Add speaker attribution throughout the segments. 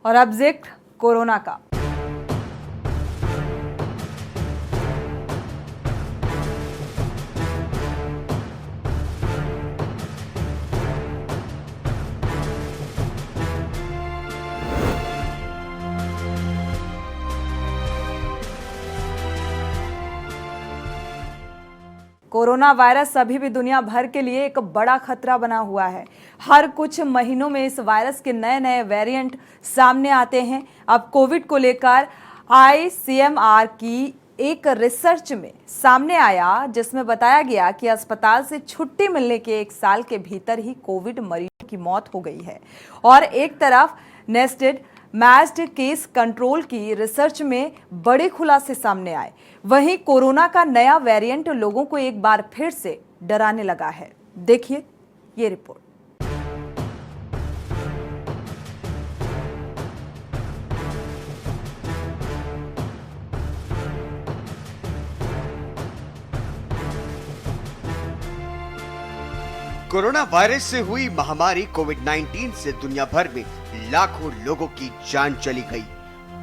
Speaker 1: और अब जिक्र कोरोना का। कोरोना वायरस अभी भी दुनिया भर के लिए एक बड़ा खतरा बना हुआ है। हर कुछ महीनों में इस वायरस के नए नए वेरिएंट सामने आते हैं। अब कोविड को लेकर आईसीएमआर की एक रिसर्च में सामने आया, जिसमें बताया गया कि अस्पताल से छुट्टी मिलने के 1 साल के भीतर ही कोविड मरीजों की मौत हो गई है। और एक तरफ नेस्टेड मैच्ड केस कंट्रोल की रिसर्च में बड़े खुलासे सामने आए, वहीं कोरोना का नया वेरिएंट लोगों को एक बार फिर से डराने लगा है। देखिए ये रिपोर्ट।
Speaker 2: कोरोना वायरस से हुई महामारी कोविड-19 से दुनिया भर में लाखों लोगों की जान चली गई।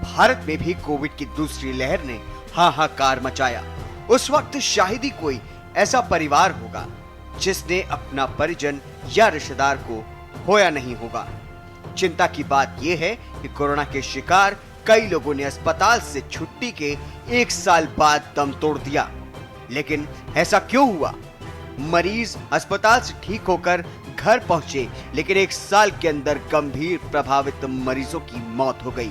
Speaker 2: भारत में भी कोविड की दूसरी लहर ने हाहाकार मचाया। उस वक्त शायद ही कोई ऐसा परिवार होगा जिसने अपना परिजन या रिश्तेदार को खोया नहीं होगा। चिंता की बात यह है कि कोरोना के शिकार कई लोगों ने अस्पताल से छुट्टी के 1 साल बाद दम तोड़ दिया। लेकिन ऐसा क्यों हुआ? मरीज अस्पताल से ठीक होकर घर पहुंचे, लेकिन 1 साल के अंदर गंभीर प्रभावित मरीजों की मौत हो गई।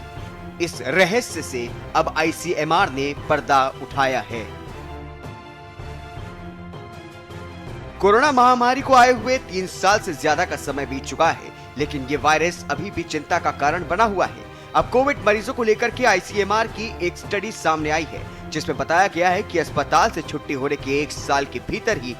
Speaker 2: इस रहस्य से अब आईसीएमआर ने पर्दा उठाया है। कोरोना महामारी को आए हुए 3 साल से ज्यादा का समय बीत चुका है, लेकिन ये वायरस अभी भी चिंता का कारण बना हुआ है। अब कोविड मरीजों को लेकर के आईसीएमआर की एक स्टडी सामने आई है, जिसमें बताया गया है कि अस्पताल से छुट्टी होने के 1 साल के भीतर ही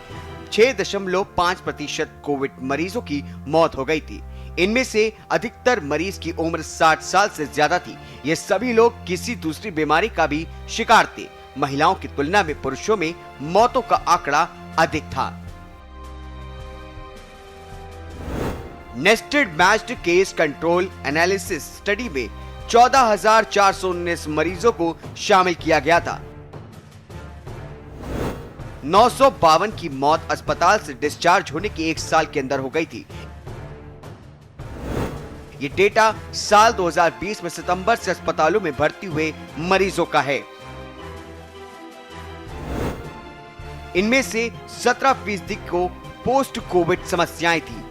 Speaker 2: 6.5% कोविड मरीजों की मौत हो गई थी। इनमें से अधिकतर मरीज की उम्र 60 साल से ज्यादा थी। ये सभी लोग किसी दूसरी बीमारी का भी शिकार थे। महिलाओं की तुलना में पुरुषों में मौतों का आंकड़ा अधिक था। Nested matched case control analysis study में 14,419 मरीजों को शामिल किया गया था। 952 की मौत अस्पताल से डिस्चार्ज होने के 1 साल के अंदर हो गई थी। ये डेटा साल 2020 में सितंबर से अस्पतालों में भर्ती हुए मरीजों का है। इनमें से 17% को पोस्ट कोविड समस्याएं थी।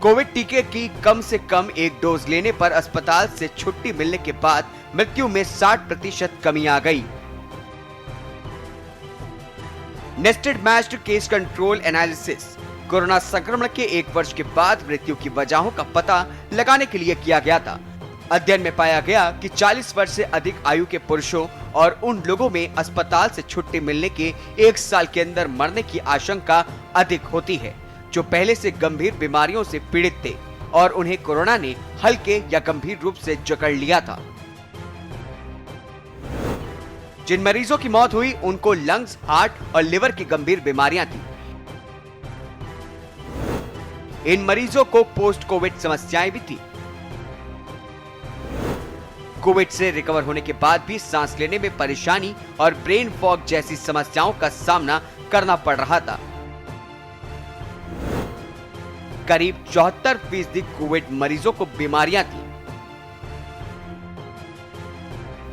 Speaker 2: कोविड टीके की कम से कम 1 डोज लेने पर अस्पताल से छुट्टी मिलने के बाद मृत्यु में 60% कमी आ गई। Nested matched case control analysis corona संक्रमण के 1 वर्ष के बाद मृत्यु की वजहों का पता लगाने के लिए किया गया था। अध्ययन में पाया गया कि 40 वर्ष से अधिक आयु के पुरुषों और उन लोगों में अस्पताल से छुट्टी मिलने के 1 साल के अंदर मरने की आशंका अधिक होती है, जो पहले से गंभीर बीमारियों से पीड़ित थे और उन्हें कोरोना ने हल्के या गंभीर रूप से जकड़ लिया था। जिन मरीजों की मौत हुई उनको लंग्स, हार्ट और लिवर की गंभीर बीमारियां थी। इन मरीजों को पोस्ट कोविड समस्याएं भी थी। कोविड से रिकवर होने के बाद भी सांस लेने में परेशानी और ब्रेन फॉग जैसी समस्याओं का सामना करना पड़ रहा था। करीब 74% कोविड मरीजों को बीमारियां थी।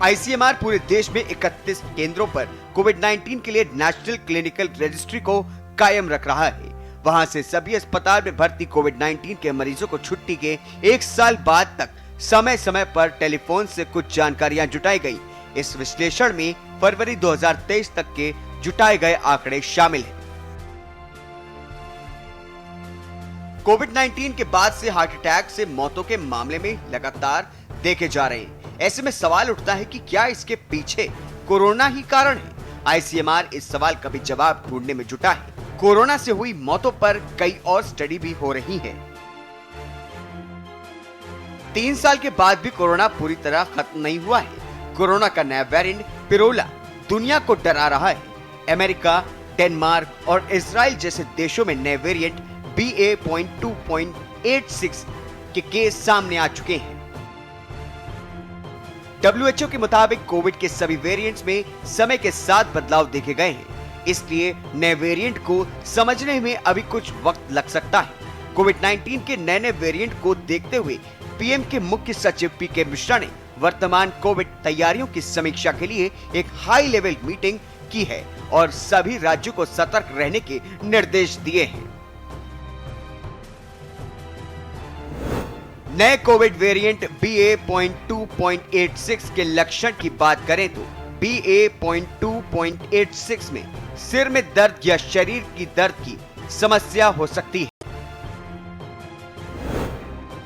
Speaker 2: आईसीएमआर पूरे देश में 31 केंद्रों पर कोविड-19 के लिए नेशनल क्लिनिकल रजिस्ट्री को कायम रख रहा है। वहां से सभी अस्पताल में भर्ती कोविड-19 के मरीजों को छुट्टी के 1 साल बाद तक समय समय पर टेलीफोन से कुछ जानकारियां जुटाई गई। इस विश्लेषण में फरवरी 2023 तक के जुटाए गए आंकड़े शामिल हैं। कोविड-19 के बाद से हार्ट अटैक से मौतों के मामले में लगातार देखे जा रहे हैं। ऐसे में सवाल उठता है कि क्या इसके पीछे कोरोना ही कारण है? आईसीएमआर इस सवाल का भी जवाब ढूंढने में जुटा है। कोरोना से हुई मौतों पर कई और स्टडी भी हो रही है। 3 साल के बाद भी कोरोना पूरी तरह खत्म नहीं हुआ है। कोरोना का नया वेरिएंट पिरोला दुनिया को डरा रहा है। अमेरिका, डेनमार्क और इजराइल जैसे देशों में नए वेरिएंट BA.2.86 के केस सामने आ चुके हैं। WHO के मुताबिक कोविड के सभी वेरिएंट्स में समय के साथ बदलाव देखे गए हैं, इसलिए नए वेरिएंट को समझने में अभी कुछ वक्त लग सकता है। कोविड-19 के नए वेरिएंट को देखते हुए पीएम के मुख्य सचिव पीके मिश्रा ने वर्तमान कोविड तैयारियों की समीक्षा के लिए एक हाई लेवल मीटिंग की है और सभी राज्यों को सतर्क रहने के निर्देश दिए हैं। नए कोविड वेरिएंट BA.2.86 के लक्षण की बात करें तो BA.2.86 में सिर में दर्द या शरीर की दर्द की समस्या हो सकती है।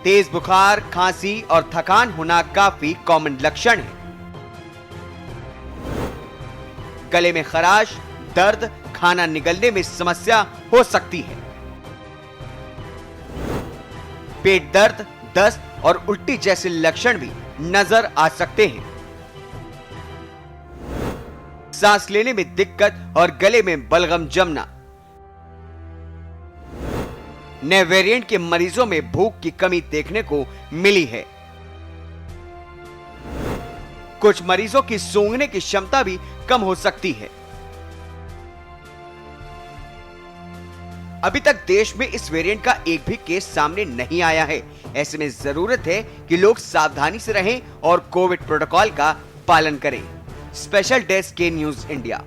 Speaker 2: तेज बुखार, खांसी और थकान होना काफी कॉमन लक्षण है। गले में खराश, दर्द, खाना निगलने में समस्या हो सकती है। पेट दर्द, दस्त और उल्टी जैसे लक्षण भी नजर आ सकते हैं। सांस लेने में दिक्कत और गले में बलगम जमना। नए वेरिएंट के मरीजों में भूख की कमी देखने को मिली है। कुछ मरीजों की सूंघने की क्षमता भी कम हो सकती है। अभी तक देश में इस वेरिएंट का एक भी केस सामने नहीं आया है। ऐसे में जरूरत है कि लोग सावधानी से रहें और कोविड प्रोटोकॉल का पालन करें। स्पेशल डेस्क के न्यूज इंडिया।